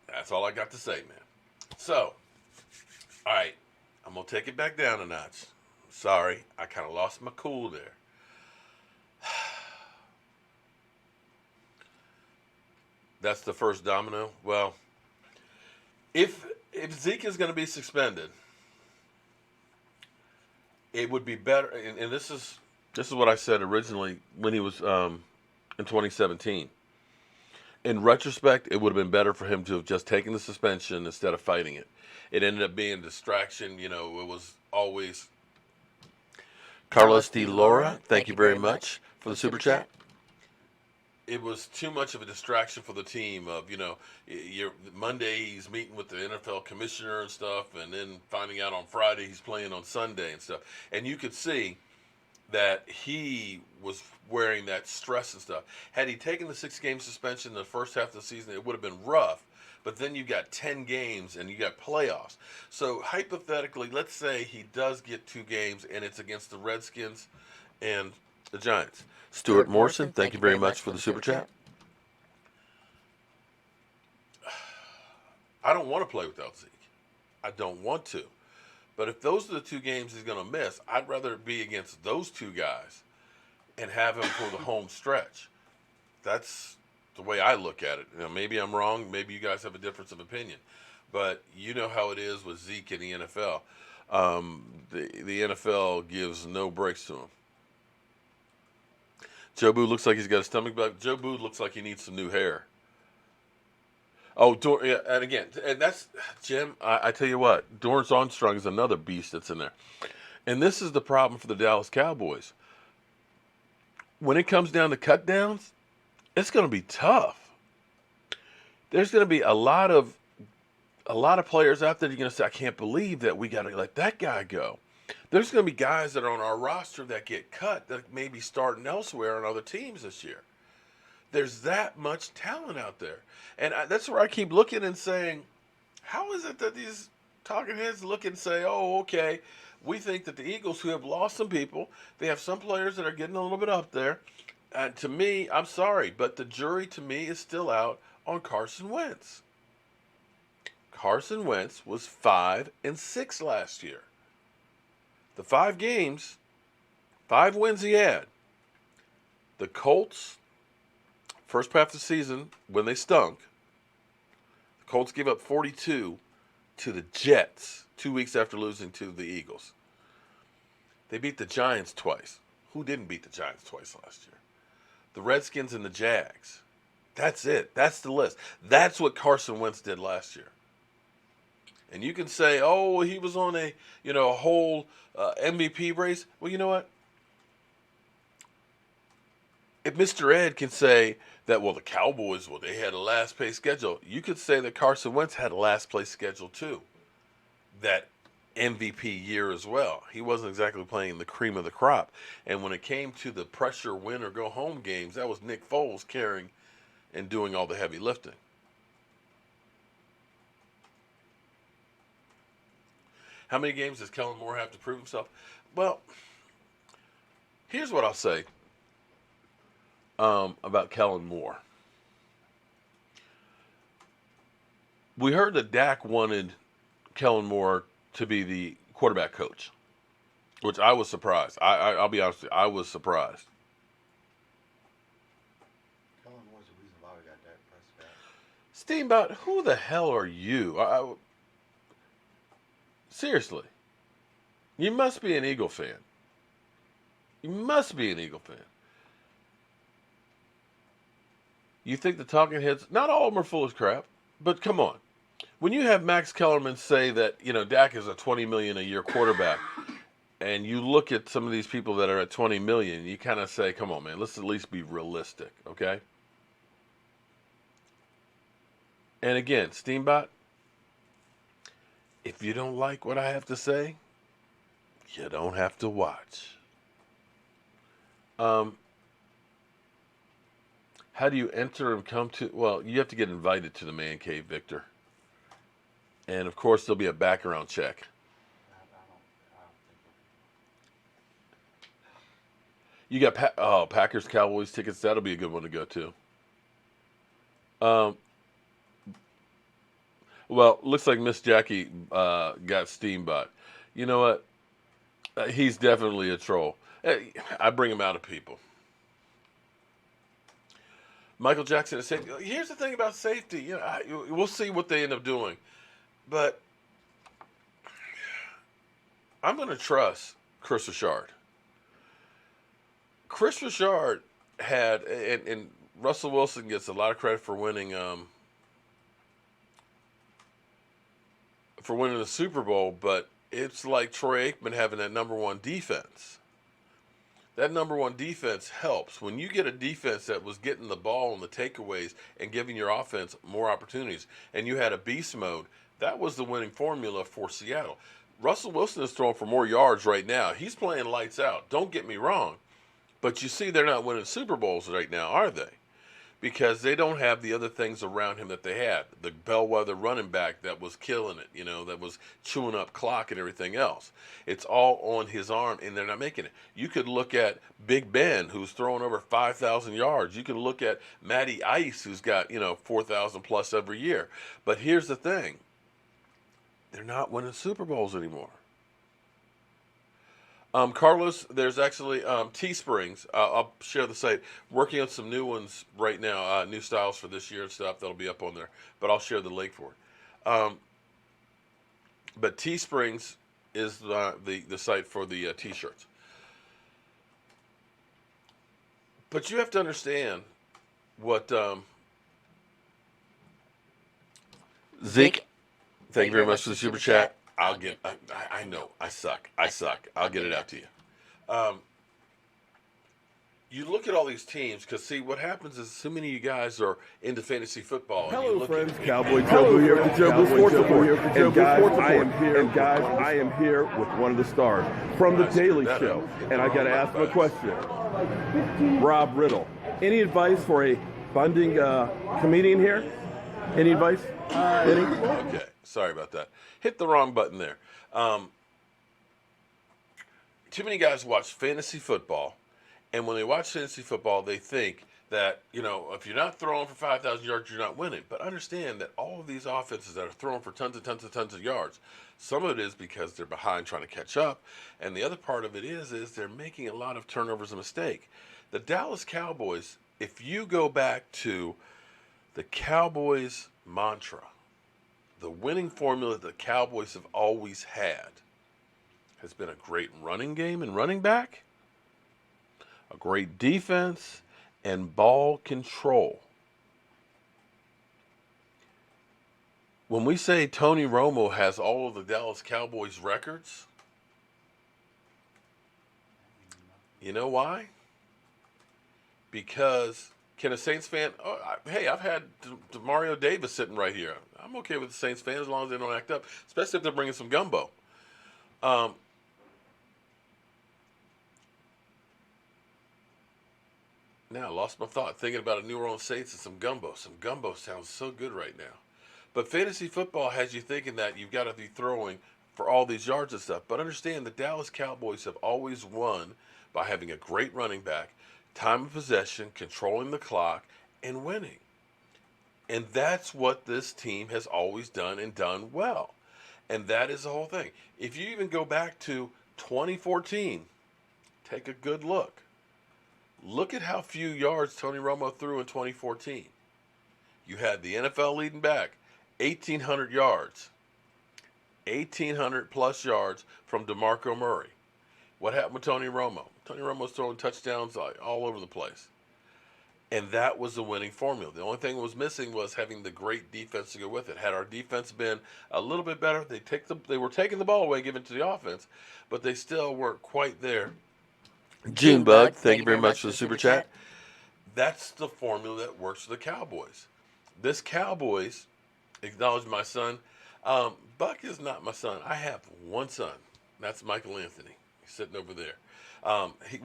That's all I got to say, man. So, all right, I'm going to take it back down a notch. Sorry, I kind of lost my cool there. That's the first domino. Well, if Zeke is going to be suspended, it would be better, and this is what I said originally when he was in 2017. In retrospect, it would have been better for him to have just taken the suspension instead of fighting it. It ended up being a distraction. You know, it was always Carlos D. Laura. Thank you very much for the super chat. It was too much of a distraction for the team of, you know, Monday he's meeting with the NFL commissioner and stuff, and then finding out on Friday he's playing on Sunday and stuff. And you could see that he was wearing that stress and stuff. Had he taken the 6-game suspension in the first half of the season, it would have been rough. But then you got 10 games and you got playoffs. So hypothetically, let's say he does get 2 games and it's against the Redskins and the Giants. Stuart Morrison, thank you very much for the super chat. I don't want to play without Zeke. I don't want to. But if those are the 2 games he's going to miss, I'd rather be against those 2 guys and have him for the home stretch. That's the way I look at it. You know, maybe I'm wrong. Maybe you guys have a difference of opinion. But you know how it is with Zeke in the NFL. The NFL gives no breaks to him. Joe Boo looks like he's got a stomach bug. Joe Boo looks like he needs some new hair. Oh, yeah, and again, and that's, Jim, I tell you what, Dorrance Armstrong is another beast that's in there. And this is the problem for the Dallas Cowboys. When it comes down to cut downs, it's going to be tough. There's going to be a lot of players out there you're going to say, I can't believe that we got to let that guy go. There's going to be guys that are on our roster that get cut that may be starting elsewhere on other teams this year. There's that much talent out there. And that's where I keep looking and saying, how is it that these talking heads look and say, oh, okay, we think that the Eagles, who have lost some people, they have some players that are getting a little bit up there. And to me, I'm sorry, but the jury to me is still out on Carson Wentz. Carson Wentz was 5-6 last year. The 5 games, 5 wins he had. The Colts, first half of the season, when they stunk, the Colts gave up 42 to the Jets 2 weeks after losing to the Eagles. They beat the Giants twice. Who didn't beat the Giants twice last year? The Redskins and the Jags. That's it. That's the list. That's what Carson Wentz did last year. And you can say, oh, he was on a whole MVP race. Well, you know what? If Mr. Ed can say that, well, the Cowboys, they had a last place schedule. You could say that Carson Wentz had a last place schedule too. That MVP year as well. He wasn't exactly playing the cream of the crop. And when it came to the pressure win or go home games, that was Nick Foles carrying and doing all the heavy lifting. How many games does Kellen Moore have to prove himself? Well, here's what I'll say about Kellen Moore. We heard that Dak wanted Kellen Moore to be the quarterback coach, which I was surprised. I'll be honest with you, I was surprised. Kellen Moore's the reason why we got Dak Prescott. Steamboat, who the hell are you? Seriously, you must be an Eagle fan. You must be an Eagle fan. You think the talking heads, not all of them are full of crap, but come on. When you have Max Kellerman say that, Dak is a $20 million a year quarterback, and you look at some of these people that are at $20 million, you kind of say, come on, man, let's at least be realistic, okay? And again, Steamboat, if you don't like what I have to say, you don't have to watch. How do you enter and come to? Well, you have to get invited to the man cave, Victor. And, of course, there'll be a background check. You got Packers, Cowboys tickets. That'll be a good one to go to. Well, looks like Miss Jackie got Steamboat. You know what? He's definitely a troll. I bring him out of people. Michael Jackson has said, here's the thing about safety. We'll see what they end up doing. But I'm going to trust Chris Richard. Chris Richard had, and Russell Wilson gets a lot of credit for winning the Super Bowl, but it's like Troy Aikman having that number one defense. That number one defense helps. When you get a defense that was getting the ball and the takeaways and giving your offense more opportunities, and you had a beast mode, that was the winning formula for Seattle. Russell Wilson is throwing for more yards right now. He's playing lights out. Don't get me wrong. But you see they're not winning Super Bowls right now, are they? Because they don't have the other things around him that they had. The bellwether running back that was killing it, that was chewing up clock and everything else. It's all on his arm, and they're not making it. You could look at Big Ben, who's throwing over 5,000 yards. You can look at Matty Ice, who's got, 4,000 plus every year. But here's the thing. They're not winning Super Bowls anymore. Carlos, there's actually Teesprings. I'll share the site. Working on some new ones right now, new styles for this year and stuff. That'll be up on there. But I'll share the link for it. But Teesprings is the site for the T-shirts. But you have to understand what Zeke. Thank you very much for the super chat. I know. I suck. I'll get it out to you. You look at all these teams, because see, what happens is so many of you guys are into fantasy football. Hello, friends. Cowboy Joe here for Joe Sports Report. And guys, I am here with one of the stars from The Daily Show. And I got to ask him a question. Rob Riddle, any advice for a budding comedian here? Any advice? Any? Okay. Sorry about that. Hit the wrong button there. Too many guys watch fantasy football, and when they watch fantasy football, they think that, if you're not throwing for 5,000 yards, you're not winning. But understand that all of these offenses that are throwing for tons of yards, some of it is because they're behind trying to catch up, and the other part of it is they're making a lot of turnovers and mistakes. The Dallas Cowboys, if you go back to the Cowboys mantra, the winning formula the Cowboys have always had has been a great running game and running back, a great defense, and ball control. When we say Tony Romo has all of the Dallas Cowboys records, you know why? Because can a Saints fan, hey, I've had Mario Davis sitting right here. I'm okay with the Saints fans as long as they don't act up, especially if they're bringing some gumbo. Now I lost my thought thinking about a New Orleans Saints and some gumbo. Some gumbo sounds so good right now. But fantasy football has you thinking that you've got to be throwing for all these yards and stuff. But understand the Dallas Cowboys have always won by having a great running back, time of possession, controlling the clock, and winning. And that's what this team has always done and done well. And that is the whole thing. If you even go back to 2014, take a good look. Look at how few yards Tony Romo threw in 2014. You had the NFL leading back, 1,800 yards. 1,800 plus yards from DeMarco Murray. What happened with Tony Romo? Tony Romo was throwing touchdowns all over the place. And that was the winning formula. The only thing that was missing was having the great defense to go with it. Had our defense been a little bit better, they were taking the ball away, giving it to the offense, but they still weren't quite there. Junebug, thank you very much for the super chat. That's the formula that works for the Cowboys. This Cowboys, acknowledge my son. Buck is not my son. I have one son. That's Michael Anthony. He's sitting over there.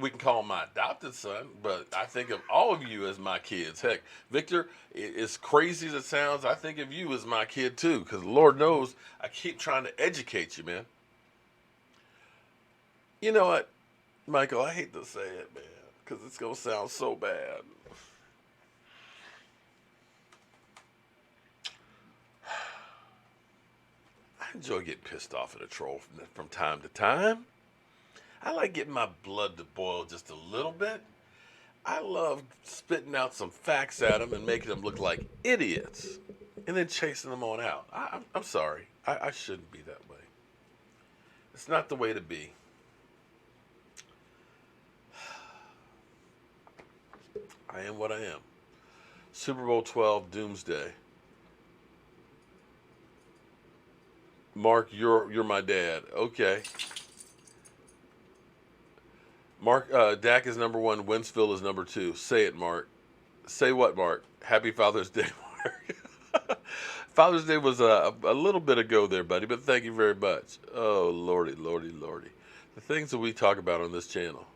We can call him my adopted son, but I think of all of you as my kids. Heck, Victor, as crazy as it sounds, I think of you as my kid too, because Lord knows I keep trying to educate you, man. You know what, Michael, I hate to say it, man, because it's going to sound so bad. I enjoy getting pissed off at a troll from time to time. I like getting my blood to boil just a little bit. I love spitting out some facts at them and making them look like idiots and then chasing them on out. I'm sorry. I shouldn't be that way. It's not the way to be. I am what I am. Super Bowl 12 Doomsday. Mark, you're my dad. Okay. Mark, Dak is number 1. Winsville is number 2. Say it, Mark. Say what, Mark? Happy Father's Day, Mark. Father's Day was a little bit ago there, buddy, but thank you very much. Oh, lordy, lordy, lordy. The things that we talk about on this channel.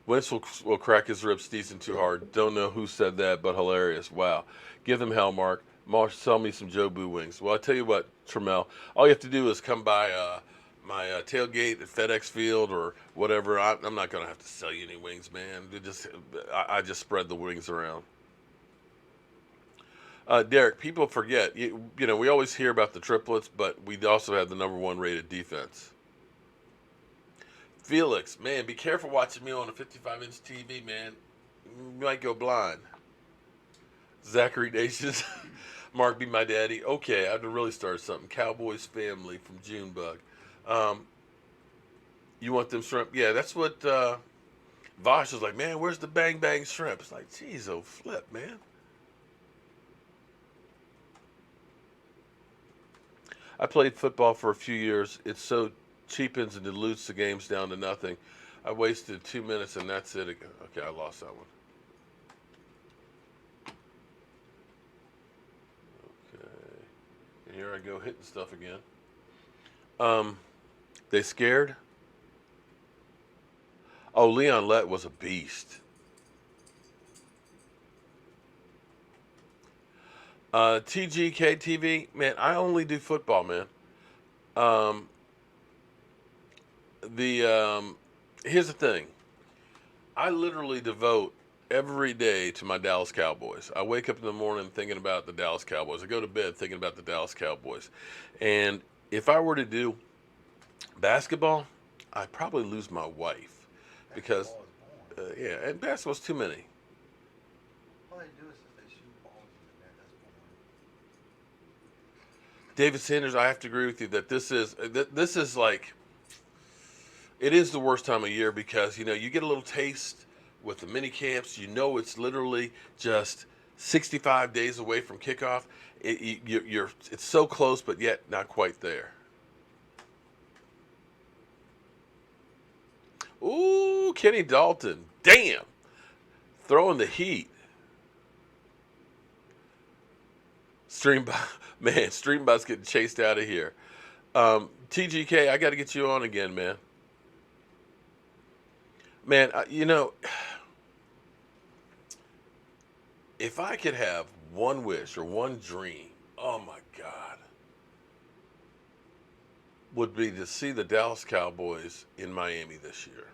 Wentz will crack his ribs decent too hard. Don't know who said that, but hilarious. Wow. Give them hell, Mark. Mark, sell me some Joe Boo wings. Well, I tell you what, Trammell, all you have to do is come by my tailgate at FedEx Field or whatever. I'm not going to have to sell you any wings, man. I just spread the wings around. Derek, people forget. You know, we always hear about the triplets, but we also have the number 1 rated defense. Felix, man, be careful watching me on a 55-inch TV, man. You might go blind. Zachary Nations, Mark, be my daddy. Okay, I have to really start something. Cowboys family from Junebug. You want them shrimp? Yeah, that's what Vosh was like, man, where's the bang bang shrimp? It's like, geez, oh, flip, man. I played football for a few years. It so cheapens and dilutes the games down to nothing. I wasted 2 minutes and that's it. Okay, I lost that one. Okay. And here I go hitting stuff again. They scared? Oh, Leon Lett was a beast. TGK TV, man, I only do football, man. Here's the thing. I literally devote every day to my Dallas Cowboys. I wake up in the morning thinking about the Dallas Cowboys. I go to bed thinking about the Dallas Cowboys. And if I were to do basketball, I'd probably lose my wife because, yeah, and basketball's too many. David Sanders, I have to agree with you that this is like, it is the worst time of year because, you know, you get a little taste with the mini camps. You know, it's literally just 65 days away from kickoff. It's so close, but yet not quite there. Ooh, Kenny Dalton, damn, throwing the heat. Streambot's getting chased out of here. TGK, I got to get you on again, man. Man, you know, if I could have one wish or one dream, oh my God, would be to see the Dallas Cowboys in Miami this year.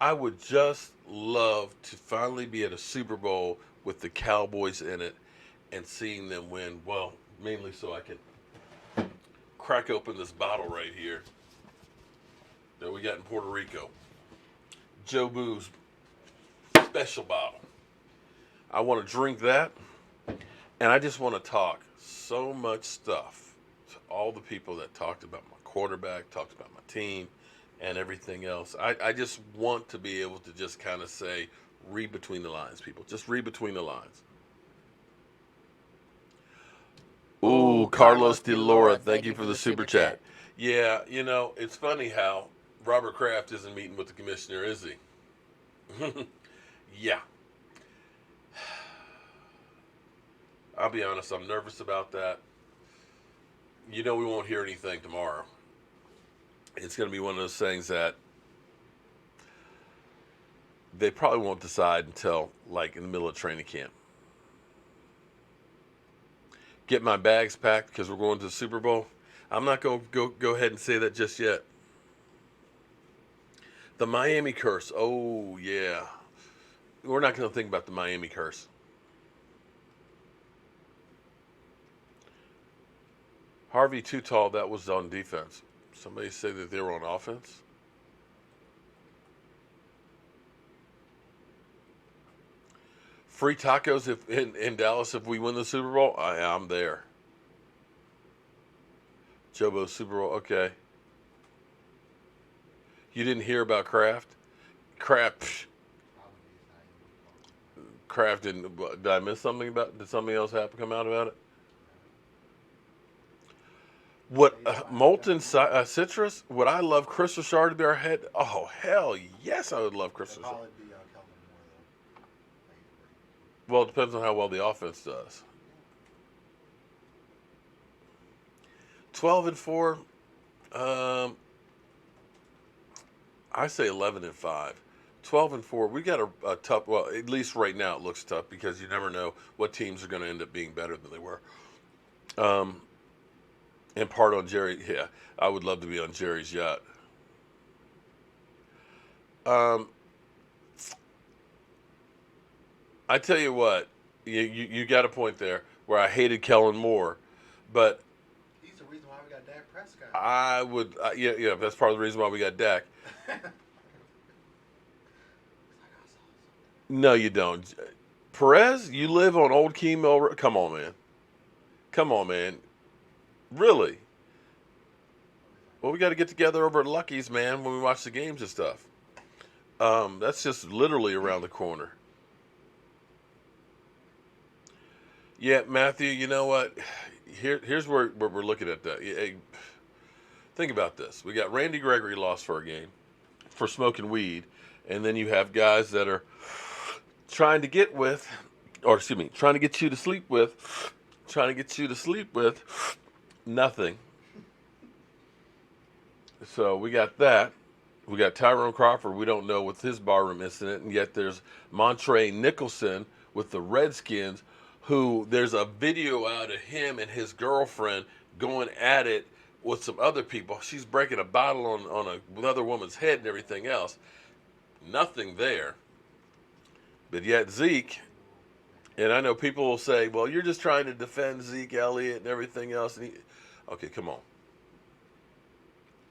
I would just love to finally be at a Super Bowl with the Cowboys in it and seeing them win. Well, mainly so I can crack open this bottle right here that we got in Puerto Rico. Joe Boo's special bottle. I want to drink that, and I just want to talk so much stuff to all the people that talked about my quarterback, talked about my team, and everything else. I just want to be able to just kind of say, read between the lines, people. Just read between the lines. Ooh, Carlos De Laura, thank you for the super chat. Yeah, you know, it's funny how Robert Kraft isn't meeting with the commissioner, is he? Yeah. I'll be honest, I'm nervous about that. You know we won't hear anything tomorrow. It's going to be one of those things that they probably won't decide until, like, in the middle of training camp. Get my bags packed because we're going to the Super Bowl. I'm not going to go ahead and say that just yet. The Miami curse. Oh, yeah. We're not going to think about the Miami curse. Harvey Too Tall, that was on defense. Somebody said that they were on offense. Free tacos in Dallas if we win the Super Bowl? I'm there. Jobo Super Bowl, okay. You didn't hear about Kraft? Kraft didn't. Did I miss something about? Did something else come out about it? What molten citrus? Would I love Chris Richard to be our head? Oh hell yes, I would love Chris Richard. Well, it depends on how well the offense does. 12-4. I say 11-5. 12-4. We got a tough. Well, at least right now it looks tough because you never know what teams are going to end up being better than they were. In part on Jerry. Yeah, I would love to be on Jerry's yacht. I tell you what, you got a point there where I hated Kellen Moore, but he's the reason why we got Dak Prescott. I would, yeah, that's part of the reason why we got Dak. No, you don't. Perez, you live on Old Keemel. Come on, man. Come on, man. Really? Well, we got to get together over at Lucky's, man, when we watch the games and stuff. That's just literally around the corner. Yeah, Matthew, you know what? Here's where we're looking at that. Think about this. We got Randy Gregory lost for a game for smoking weed, and then you have guys that are trying to get you to sleep with, nothing. So we got that. We got Tyrone Crawford. We don't know with his barroom incident, and yet there's Montre Nicholson with the Redskins, who there's a video out of him and his girlfriend going at it with some other people. She's breaking a bottle on another woman's head and everything else. Nothing there. But yet Zeke, and I know people will say, well, you're just trying to defend Zeke Elliott and everything else. Okay, come on.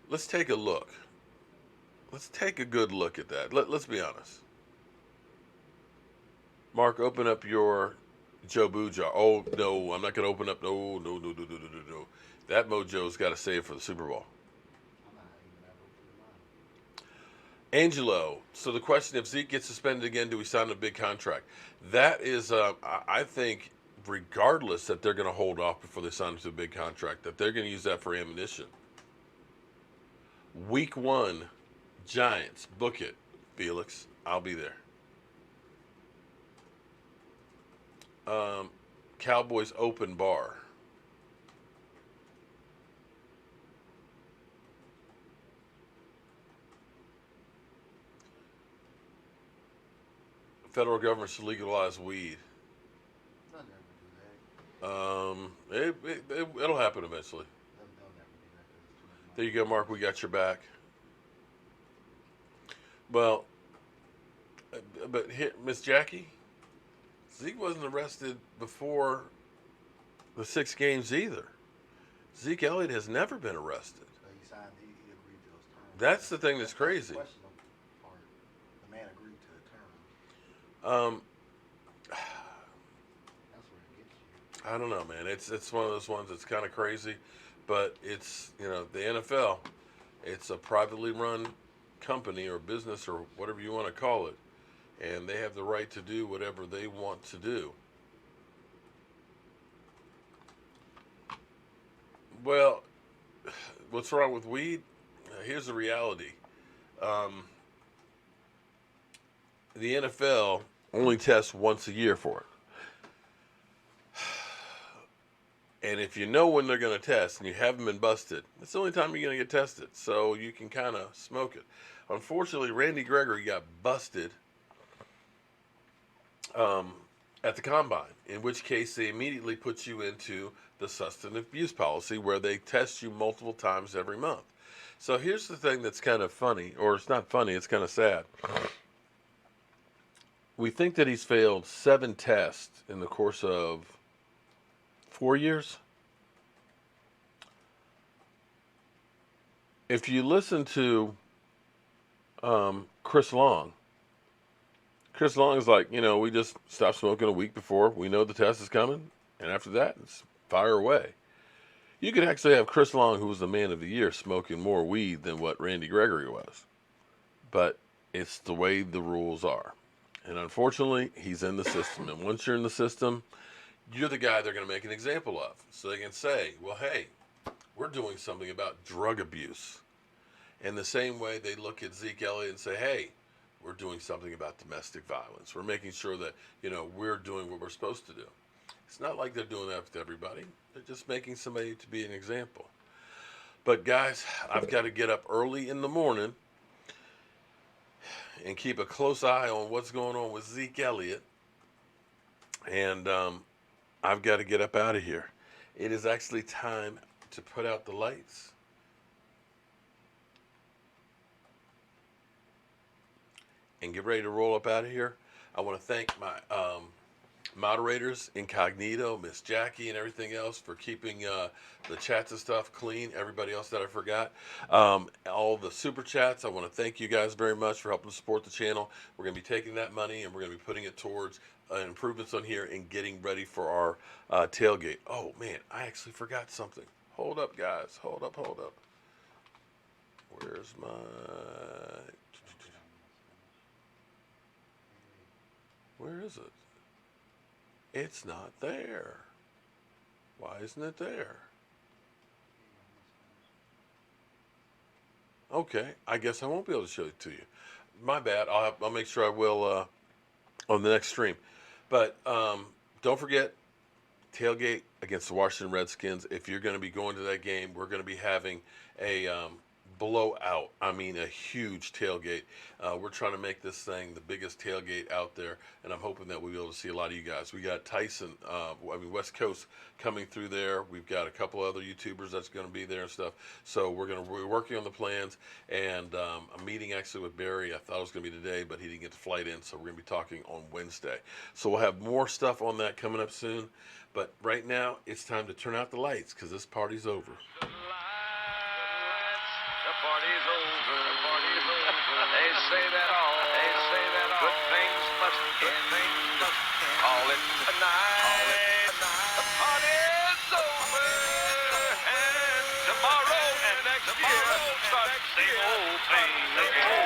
Let's take a look. Let's take a good look at that. Let's be honest. Mark, open up your Joe Boo jar. Oh, no, I'm not going to open up. No. That mojo's got to save for the Super Bowl. Angelo, so the question, if Zeke gets suspended again, do we sign a big contract? That is, I think, regardless that they're going to hold off before they sign him to a big contract, that they're going to use that for ammunition. Week 1, Giants. Book it, Felix. I'll be there. Cowboys open bar. Federal government should legalize weed. It'll happen eventually. There you go, Mark. We got your back. Well, but here, Miss Jackie, Zeke wasn't arrested before the 6 games either. Zeke Elliott has never been arrested. He agreed to those terms. That's the thing that's crazy. The man agreed to the terms. I don't know, man. It's one of those ones that's kind of crazy, but it's, the NFL. It's a privately run company or business or whatever you want to call it, and they have the right to do whatever they want to do. Well, what's wrong with weed? Here's the reality. The NFL only tests once a year for it. And if you know when they're going to test and you haven't been busted, it's the only time you're going to get tested. So you can kind of smoke it. Unfortunately, Randy Gregory got busted at the Combine, in which case they immediately put you into the substance abuse policy where they test you multiple times every month. So here's the thing that's kind of funny, or it's not funny, it's kind of sad. We think that he's failed 7 tests in the course of 4 years. If you listen to Chris Long is like, we just stopped smoking a week before we know the test is coming, and after that, it's fire away. You could actually have Chris Long, who was the man of the year, smoking more weed than what Randy Gregory was. But It's the way the rules are. And unfortunately, he's in the system. And once you're in the system, you're the guy they're going to make an example of. So they can say, well, hey, we're doing something about drug abuse. In the same way they look at Zeke Elliott and say, hey, we're doing something about domestic violence. We're making sure that, we're doing what we're supposed to do. It's not like they're doing that with everybody. They're just making somebody to be an example. But guys, I've got to get up early in the morning and keep a close eye on what's going on with Zeke Elliott. And I've got to get up out of here. It is actually time to put out the lights. And get ready to roll up out of here. I want to thank my moderators, Incognito, Miss Jackie, and everything else for keeping the chats and stuff clean. Everybody else that I forgot. All the super chats, I want to thank you guys very much for helping support the channel. We're going to be taking that money and we're going to be putting it towards improvements on here and getting ready for our tailgate. Oh, man, I actually forgot something. Hold up, guys. Hold up. Where's my... Where is it? It's not there. Why isn't it there? Okay, I guess I won't be able to show it to you. My bad. I'll make sure I will on the next stream. But don't forget, tailgate against the Washington Redskins. If you're going to be going to that game, we're going to be having a blowout. I mean, a huge tailgate. We're trying to make this thing the biggest tailgate out there, and I'm hoping that we'll be able to see a lot of you guys. We got Tyson, West Coast coming through there. We've got a couple other YouTubers that's going to be there and stuff. So we're working on the plans, and a meeting actually with Barry. I thought it was going to be today, but he didn't get the flight in, so we're going to be talking on Wednesday. So we'll have more stuff on that coming up soon. But right now, it's time to turn out the lights because this party's over. Say that all. Good things must call it a night. The party's over, and tomorrow and next year starts the same old thing again.